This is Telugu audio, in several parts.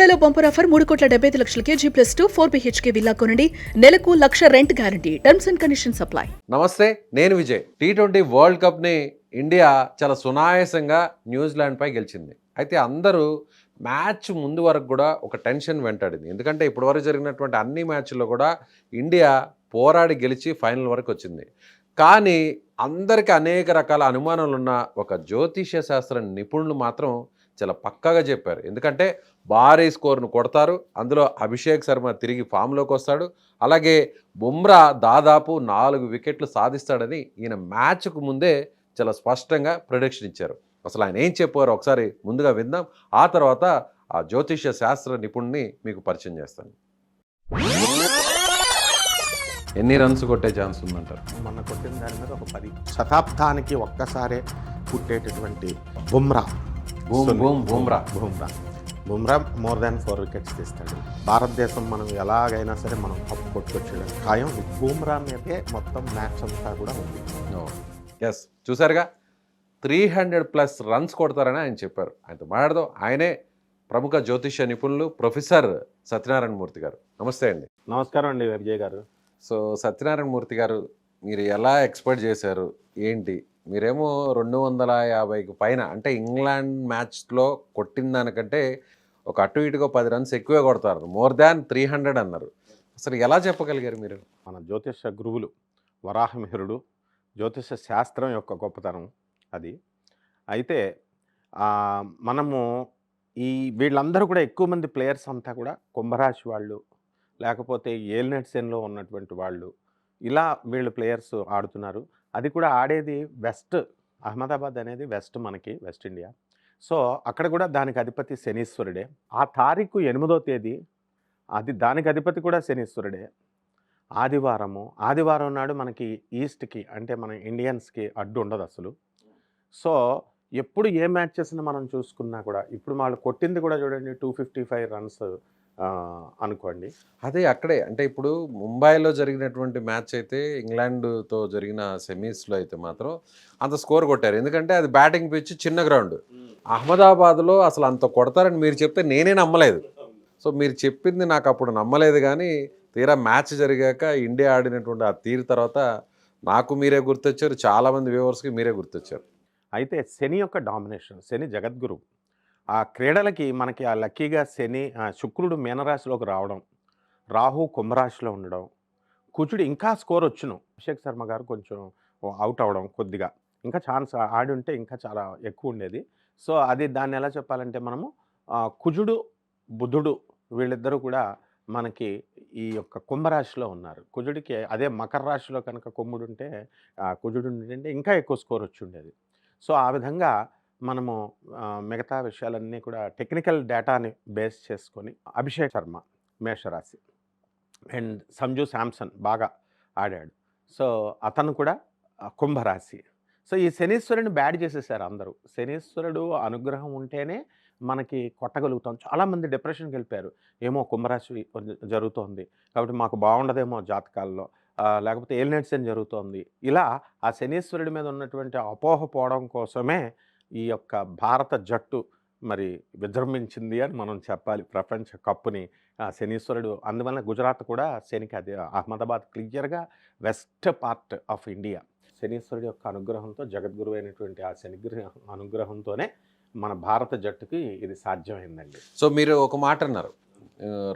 బెల్లుగూడలో bumper offer 3,75,00,000 G+2 4 BHK villa కొనండి. నెలకు 1,00,000 rent guarantee. Terms and conditions apply. నమస్తే, నేను విజయ్. T20 వరల్డ్ కప్ని ఇండియా చాలా సునాయాసంగా న్యూజిలాండ్పై గెలిచింది. అయితే అందరూ మ్యాచ్ ముందు వరకు కూడా ఒక టెన్షన్ వెంటాడింది. ఎందుకంటే ఇప్పటివరకు జరిగినటువంటి అన్ని మ్యాచ్ల్లో కూడా ఇండియా పోరాడి గెలిచి ఫైనల్ వరకు వచ్చింది. కానీ అందరికీ అనేక రకాల అనుమానాలు ఉన్న ఒక జ్యోతిష్య శాస్త్ర నిపుణులు మాత్రం చాలా పక్కాగా చెప్పారు. ఎందుకంటే భారీ స్కోర్ను కొడతారు, అందులో అభిషేక్ శర్మ తిరిగి ఫామ్లోకి వస్తాడు, అలాగే బుమ్రా దాదాపు 4 వికెట్లు సాధిస్తాడని ఈయన మ్యాచ్కు ముందే చాలా స్పష్టంగా ప్రిడిక్షన్ ఇచ్చారు. అసలు ఆయన ఏం చెప్పారో ఒకసారి ముందుగా విందాం, ఆ తర్వాత ఆ జ్యోతిష్య శాస్త్ర నిపుణుడిని మీకు పరిచయం చేస్తాను. ఎన్ని రన్స్ కొట్టే ఛాన్స్ ఉందంటారు? మొన్న కొట్టిన దాని మీద ఒక 10 శతాబ్దానికి ఒక్కసారే పుట్టేటటువంటి Bumrah Bumrah more than 4 wickets తీస్తాడు. భారతదేశం మనం ఎలాగైనా సరే మనం కప్పు కొట్టుకొచ్చేయడం ఖాయం. బుమ్రా మీదే మొత్తం మ్యాచ్ అంతా కూడా ఉంది. ఎస్, చూసారుగా 300+ రన్స్ కొడతారని ఆయన చెప్పారు. ఆయనతో మాట్లాడదాం. ఆయనే ప్రముఖ జ్యోతిష నిపుణులు ప్రొఫెసర్ సత్యనారాయణ మూర్తి గారు. నమస్తే అండి. నమస్కారం అండి విజయ్ గారు. సో సత్యనారాయణ మూర్తి గారు, మీరు ఎలా ఎక్స్పెక్ట్ చేశారు ఏంటి? మీరేమో 250కి పైన, అంటే ఇంగ్లాండ్ మ్యాచ్లో కొట్టిన దానికంటే ఒక అటు ఇటుగా 10 రన్స్ ఎక్కువే కొడతారు, మోర్ దాన్ 300 అన్నారు. అసలు ఎలా చెప్పగలిగారు మీరు? మన జ్యోతిష గురువులు వరాహమిహిరుడు, జ్యోతిష శాస్త్రం యొక్క గొప్పతనం అది. అయితే మనము వీళ్ళందరూ కూడా ఎక్కువ మంది ప్లేయర్స్ అంతా కూడా కుంభరాశి వాళ్ళు, లేకపోతే ఏలినట్సెన్లో ఉన్నటువంటి వాళ్ళు, ఇలా వీళ్ళు ప్లేయర్స్ ఆడుతున్నారు. అది కూడా ఆడేది వెస్ట్, అహ్మదాబాద్ అనేది వెస్ట్, మనకి వెస్ట్ ఇండియా. సో అక్కడ కూడా దానికి అధిపతి శనీశ్వరుడే. ఆ తారీఖు 8వ తేదీ దానికి అధిపతి కూడా శనీశ్వరుడే. ఆదివారం నాడు మనకి ఈస్ట్కి, అంటే మన ఇండియన్స్కి అడ్డు ఉండదు అసలు. సో ఎప్పుడు ఏ మ్యాచెస్ని మనం చూసుకున్నా కూడా, ఇప్పుడు వాళ్ళు కొట్టింది కూడా చూడండి 255 రన్స్ అనుకోండి. అదే అక్కడే, అంటే ఇప్పుడు ముంబైలో జరిగినటువంటి మ్యాచ్ అయితే, ఇంగ్లాండ్తో జరిగిన సెమీస్లో అయితే మాత్రం అంత స్కోర్ కొట్టారు. ఎందుకంటే అది బ్యాటింగ్ పిచ్, చిన్న గ్రౌండ్. అహ్మదాబాద్లో అసలు అంత కొడతారని మీరు చెప్తే నేనే నమ్మలేదు. సో మీరు చెప్పింది నాకు అప్పుడు నమ్మలేదు, కానీ తీరా మ్యాచ్ జరిగాక ఇండియా ఆడినటువంటి ఆ తీరు తర్వాత నాకు మీరే గుర్తొచ్చారు, చాలామంది వ్యూవర్స్కి మీరే గుర్తొచ్చారు. అయితే శని యొక్క డామినేషన్, శని జగద్గురు. ఆ క్రీడలకి మనకి ఆ లక్కీగా శుక్రుడు మీనరాశిలోకి రావడం, రాహు కుంభరాశిలో ఉండడం, కుజుడు ఇంకా స్కోర్ వచ్చును. అభిషేక్ శర్మ గారు కొంచెం అవుట్ అవ్వడం, కొద్దిగా ఇంకా ఛాన్స్ ఆడి ఉంటే ఇంకా చాలా ఎక్కువ ఉండేది. సో దాన్ని ఎలా చెప్పాలంటే, మనము కుజుడు బుధుడు వీళ్ళిద్దరూ కూడా మనకి ఈ యొక్క కుంభరాశిలో ఉన్నారు. కుజుడికి అదే మకర రాశిలో కనుక కుజుడు ఉంటే ఇంకా ఎక్కువ స్కోర్ వచ్చి ఉండేది. సో ఆ విధంగా మనము మిగతా విషయాలన్నీ కూడా టెక్నికల్ డేటాని బేస్ చేసుకొని, అభిషేక్ శర్మ మేషరాశి అండ్ సంజు శాంసన్ బాగా ఆడాడు. సో అతను కూడా కుంభరాశి. సో ఈ శనీశ్వరుని బ్యాడ్ చేసేసారు అందరూ. శనీశ్వరుడు అనుగ్రహం ఉంటేనే మనకి కొట్టగలుగుతాం. చాలామంది డిప్రెషన్కి వెళ్ళిపోయారు. ఏమో కుంభరాశి జరుగుతోంది కాబట్టి మాకు బాగుండదేమో జాతకాల్లో, లేకపోతే ఏలినట్సెన్ జరుగుతోంది. ఇలా ఆ శనీశ్వరుడి మీద ఉన్నటువంటి అపోహ పోవడం కోసమే ఈ యొక్క భారత జట్టు మరి విజృంభించింది అని మనం చెప్పాలి. ప్రపంచ కప్పుని శనీశ్వరుడు, అందువల్ల గుజరాత్ కూడా శనికి, అది అహ్మదాబాద్ క్లియర్గా వెస్ట్ పార్ట్ ఆఫ్ ఇండియా. శనీశ్వరుడు యొక్క అనుగ్రహంతో, జగద్గురు అయినటువంటి ఆ శని అనుగ్రహంతోనే మన భారత జట్టుకి ఇది సాధ్యమైందండి. సో మీరు ఒక మాట అన్నారు,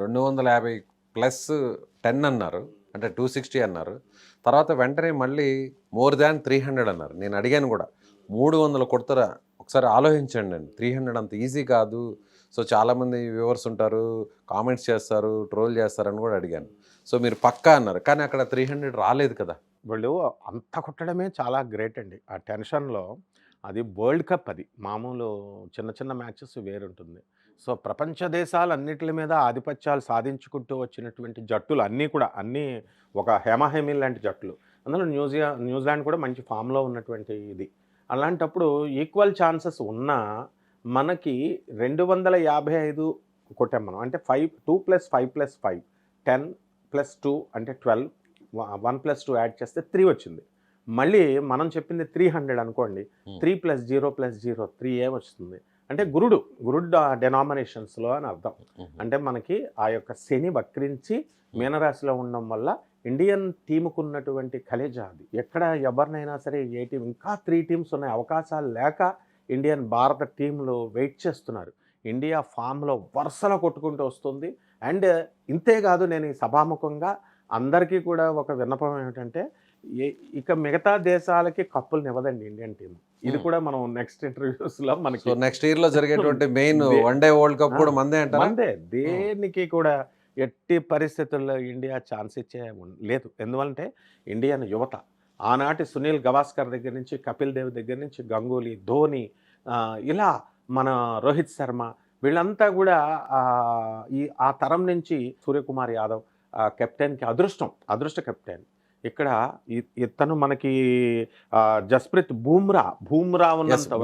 250+10 అన్నారు, అంటే 260 అన్నారు. తర్వాత వెంటనే మళ్ళీ మోర్ దాన్ 300 అన్నారు. నేను అడిగాను కూడా, 300 కొడతారా? ఒకసారి ఆలోచించండి అండి, 300 అంత ఈజీ కాదు. సో చాలామంది వ్యూవర్స్ ఉంటారు, కామెంట్స్ చేస్తారు, ట్రోల్ చేస్తారని కూడా అడిగాను. సో మీరు పక్కా అన్నారు, కానీ అక్కడ 300 రాలేదు కదా. వాళ్ళు అంత కొట్టడమే చాలా గ్రేట్ అండి. ఆ టెన్షన్లో, అది వరల్డ్ కప్, అది మామూలు చిన్న చిన్న మ్యాచెస్ వేరుంటుంది. సో ప్రపంచ దేశాలన్నిటి మీద ఆధిపత్యాలు సాధించుకుంటూ వచ్చినటువంటి జట్టులు అన్నీ ఒక హేమహేమి లాంటి జట్టులు. అందులో న్యూజిలాండ్ కూడా మంచి ఫామ్లో ఉన్నటువంటి ఇది. అలాంటప్పుడు ఈక్వల్ ఛాన్సెస్ ఉన్నా మనకి 255 కొట్టాం మనం. అంటే 2 + 5 + 5 10 + 2 అంటే 12, 1 + 2 యాడ్ చేస్తే 3 వచ్చింది. మళ్ళీ మనం చెప్పింది 300 అనుకోండి, 3 + 0 + 0 3 ఏమొస్తుంది? అంటే గురుడ్ డెనామినేషన్స్లో అని అర్థం. అంటే మనకి ఆ యొక్క శని వక్రించి మీనరాశిలో ఉండడం వల్ల ఇండియన్ టీముకు ఉన్నటువంటి కలేజా అది. ఎక్కడ ఎవరినైనా సరే ఏ టీం ఇంకా 3 టీమ్స్ ఉన్నాయి, అవకాశాలు లేక భారత టీంలు వెయిట్ చేస్తున్నారు. ఇండియా ఫామ్లో వరుసలో కొట్టుకుంటూ వస్తుంది. అండ్ ఇంతేకాదు, నేను ఈ సభాముఖంగా అందరికీ కూడా ఒక విన్నపం ఏమిటంటే, ఇక మిగతా దేశాలకి కప్పులు ఇవ్వదండి ఇండియన్ టీం. ఇది కూడా మనం నెక్స్ట్ ఇంటర్వ్యూస్లో మనకి నెక్స్ట్ ఇయర్ లో జరిగేటువంటి మెయిన్ వన్డే వరల్డ్ కప్ కూడా మందే అంటారా? మందే. దేనికి కూడా ఎట్టి పరిస్థితుల్లో ఇండియా ఛాన్స్ ఇచ్చే లేదు. ఎందువలంటే ఇండియన్ యువత ఆనాటి సునీల్ గవాస్కర్ దగ్గర నుంచి, కపిల్ దేవ్ దగ్గర నుంచి, గంగూలీ, ధోని, ఇలా మన రోహిత్ శర్మ, వీళ్ళంతా కూడా ఆ తరం నుంచి సూర్యకుమార్ యాదవ్ కెప్టెన్కి అదృష్ట కెప్టెన్. ఇక్కడ ఇతను మనకి జస్ప్రీత్ బూమ్రా ఉన్నంత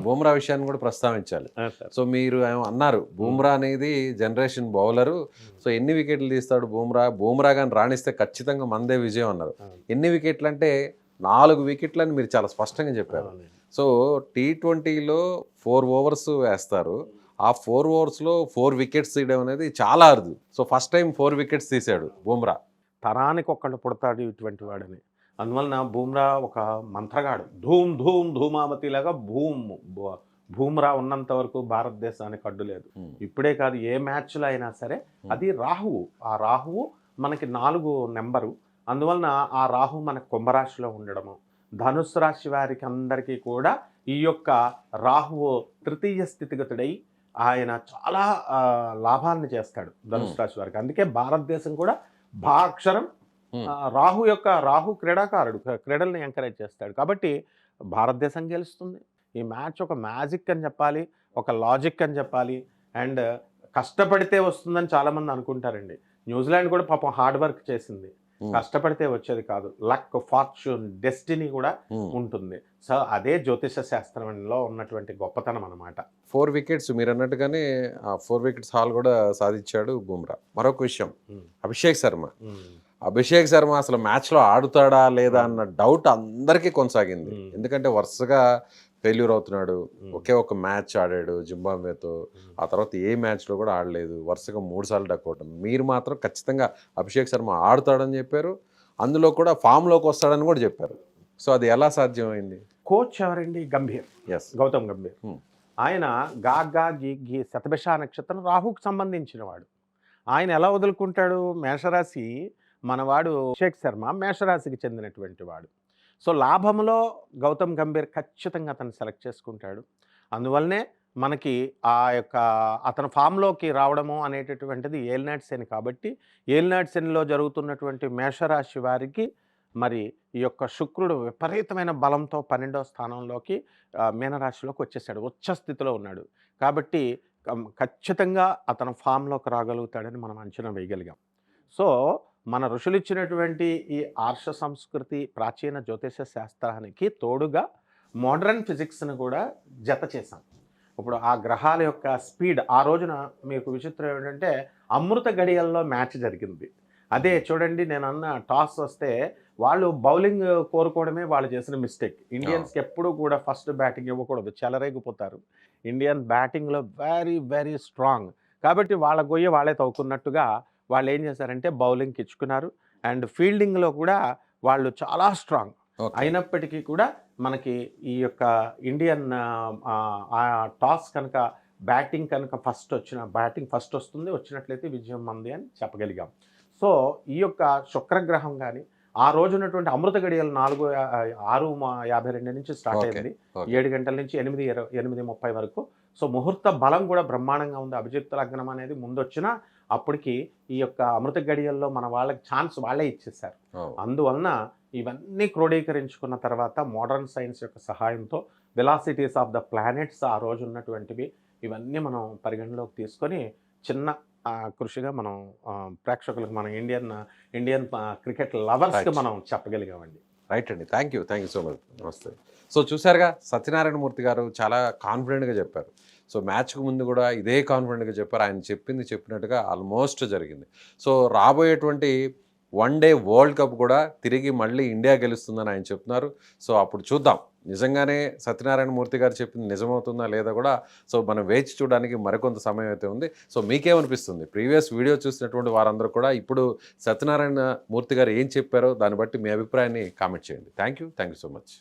బూమ్రా విషయాన్ని కూడా ప్రస్తావించాలి. సో మీరు అన్నారు బూమ్రా అనేది జనరేషన్ బౌలరు, సో ఎన్ని వికెట్లు తీస్తాడు బూమ్రా కానీ రాణిస్తే ఖచ్చితంగా మందే విజయం అన్నారు. ఎన్ని వికెట్లు అంటే 4 వికెట్లు అని మీరు చాలా స్పష్టంగా చెప్పారు. సో T20లో 4 ఓవర్స్ వేస్తారు, ఆ 4 ఓవర్స్లో 4 వికెట్స్ తీయడం అనేది చాలా అరుదు. సో ఫస్ట్ టైం 4 వికెట్స్ తీశాడు బూమ్రా. తరానికి ఒక్కళ్ళు పుడతాడు ఇటువంటి వాడని. అందువలన బూమ్రా ఒక మంత్రగాడు. ధూమావతిలాగా బూమ్రా ఉన్నంత వరకు భారతదేశానికి అడ్డు లేదు. ఇప్పుడే కాదు, ఏ మ్యాచ్లో అయినా సరే. అది రాహువు. ఆ రాహువు మనకి 4 నెంబరు. అందువలన ఆ రాహు మన కుంభరాశిలో ఉండడము, ధనుస్సు రాశి వారికి అందరికీ కూడా ఈ యొక్క రాహువు తృతీయ స్థితిగతుడై ఆయన చాలా లాభాలను చేస్తాడు ధనుస్సు రాశి వారికి. అందుకే భారతదేశం కూడా భాక్షరం రాహు క్రీడాకారుడు, క్రీడల్ని ఎంకరేజ్ చేస్తాడు. కాబట్టి భారతదేశం గెలుస్తుంది. ఈ మ్యాచ్ ఒక మ్యాజిక్ అని చెప్పాలి, ఒక లాజిక్ అని చెప్పాలి. అండ్ కష్టపడితే వస్తుందని చాలామంది అనుకుంటారండి. న్యూజిలాండ్ కూడా పాపం హార్డ్ వర్క్ చేసింది, కష్టపడితే వచ్చేది కాదు. లక్, ఫార్చ్యూన్, డెస్టినీ కూడా ఉంటుంది. సో అదే జ్యోతిష శాస్త్రంలో ఉన్నటువంటి గొప్పతనం అనమాట. 4 వికెట్స్ మీరు అన్నట్టుగానే 4 వికెట్స్ హాల్ కూడా సాధించాడు బూమ్రా. మరొక విషయం, అభిషేక్ శర్మ అసలు మ్యాచ్లో ఆడుతాడా లేదా అన్న డౌట్ అందరికీ కొనసాగింది. ఎందుకంటే వరుసగా ఫెయిల్యూర్ అవుతున్నాడు. ఒకే ఒక మ్యాచ్ ఆడాడు జింబాబ్వేతో, ఆ తర్వాత ఏ మ్యాచ్లో కూడా ఆడలేదు, వరుసగా 3 సార్లు డక్అవుట్. మీరు మాత్రం ఖచ్చితంగా అభిషేక్ శర్మ ఆడుతాడని చెప్పారు, అందులో కూడా ఫామ్లోకి వస్తాడని కూడా చెప్పారు. సో అది ఎలా సాధ్యమైంది? కోచ్ ఎవరండి? గౌతమ్ గంభీర్. ఆయన గా గీ శతభిష నక్షత్రం రాహుకు సంబంధించిన వాడు. ఆయన ఎలా వదులుకుంటాడు? మేషరాశి మనవాడు అభిషేక్ శర్మ మేషరాశికి చెందినటువంటి వాడు. సో లాభంలో గౌతమ్ గంభీర్ ఖచ్చితంగా అతను సెలెక్ట్ చేసుకుంటాడు. అందువల్లనే మనకి ఆ యొక్క అతను ఫామ్లోకి రావడము అనేటటువంటిది ఏలినాటి శని. కాబట్టి ఏలినాటి శనిలో జరుగుతున్నటువంటి మేషరాశి వారికి మరి ఈ యొక్క శుక్రుడు విపరీతమైన బలంతో 12వ స్థానంలోకి మీనరాశిలోకి వచ్చేసాడు, ఉచ్చ స్థితిలో ఉన్నాడు. కాబట్టి ఖచ్చితంగా అతను ఫామ్లోకి రాగలుగుతాడని మనం అంచనా వేయగలిగాం. సో మన ఋషులు ఇచ్చినటువంటి ఈ ఆర్ష సంస్కృతి, ప్రాచీన జ్యోతిష శాస్త్రానికి తోడుగా మోడర్న్ ఫిజిక్స్ని కూడా జత చేశాం. ఇప్పుడు ఆ గ్రహాల యొక్క స్పీడ్, ఆ రోజున మీకు విచిత్రం ఏంటంటే అమృత గడియల్లో మ్యాచ్ జరిగింది. అదే చూడండి, నేను అన్న టాస్ వస్తే వాళ్ళు బౌలింగ్ కోరుకోవడమే వాళ్ళు చేసిన మిస్టేక్. ఇండియన్స్కి ఎప్పుడూ కూడా ఫస్ట్ బ్యాటింగ్ ఇవ్వకూడదు, చెలరేగిపోతారు. ఇండియన్ బ్యాటింగ్లో వెరీ వెరీ స్ట్రాంగ్. కాబట్టి వాళ్ళ గొయ్య వాళ్ళే తవ్వుకున్నట్టుగా వాళ్ళు ఏం చేశారంటే బౌలింగ్కి ఇచ్చుకున్నారు. అండ్ ఫీల్డింగ్లో కూడా వాళ్ళు చాలా స్ట్రాంగ్ అయినప్పటికీ కూడా మనకి ఈ యొక్క ఇండియన్ టాస్ కనుక బ్యాటింగ్ కనుక బ్యాటింగ్ ఫస్ట్ వస్తుంది, వచ్చినట్లయితే విజయం మంది అని చెప్పగలిగాం. సో ఈ యొక్క శుక్రగ్రహం కానీ ఆ రోజు ఉన్నటువంటి అమృత గడియలు 6:52 నుంచి స్టార్ట్ అయింది, 7 గంటల నుంచి 8:30 వరకు. సో ముహూర్త బలం కూడా బ్రహ్మాండంగా ఉంది. అభిజిత్ లగ్నం అనేది ముందొచ్చినా అప్పటికి ఈ యొక్క అమృత గడియల్లో మన వాళ్ళకి ఛాన్స్ వాళ్ళే ఇచ్చేసారు. అందువలన ఇవన్నీ క్రోడీకరించుకున్న తర్వాత మోడర్న్ సైన్స్ యొక్క సహాయంతో వెలాసిటీస్ ఆఫ్ ద ప్లానెట్స్ ఆ రోజు ఉన్నటువంటివి ఇవన్నీ మనం పరిగణలోకి తీసుకొని చిన్న కృషిగా మనం ప్రేక్షకులకు, మన ఇండియన్ క్రికెట్ లవర్స్కి మనం చెప్పగలిగామండి. రైట్ అండి, థ్యాంక్ యూ సో మచ్. నమస్తే. సో చూసారుగా, సత్యనారాయణ మూర్తి గారు చాలా కాన్ఫిడెంట్గా చెప్పారు. సో మ్యాచ్కు ముందు కూడా ఇదే కాన్ఫిడెంట్గా చెప్పారు. ఆయన చెప్పినట్టుగా ఆల్మోస్ట్ జరిగింది. సో రాబోయేటువంటి వన్ డే వరల్డ్ కప్ కూడా తిరిగి మళ్ళీ ఇండియా గెలుస్తుందని ఆయన చెప్తున్నారు. సో అప్పుడు చూద్దాం నిజంగానే సత్యనారాయణ మూర్తి గారు చెప్పింది నిజమవుతుందా లేదా కూడా. సో మనం వేచి చూడడానికి మరికొంత సమయం అయితే ఉంది. సో మీకేమనిపిస్తుంది? ప్రీవియస్ వీడియో చూసినటువంటి వారందరూ కూడా ఇప్పుడు సత్యనారాయణ మూర్తి గారు ఏం చెప్పారో దాన్ని బట్టి మీ అభిప్రాయాన్ని కామెంట్ చేయండి. Thank you so much.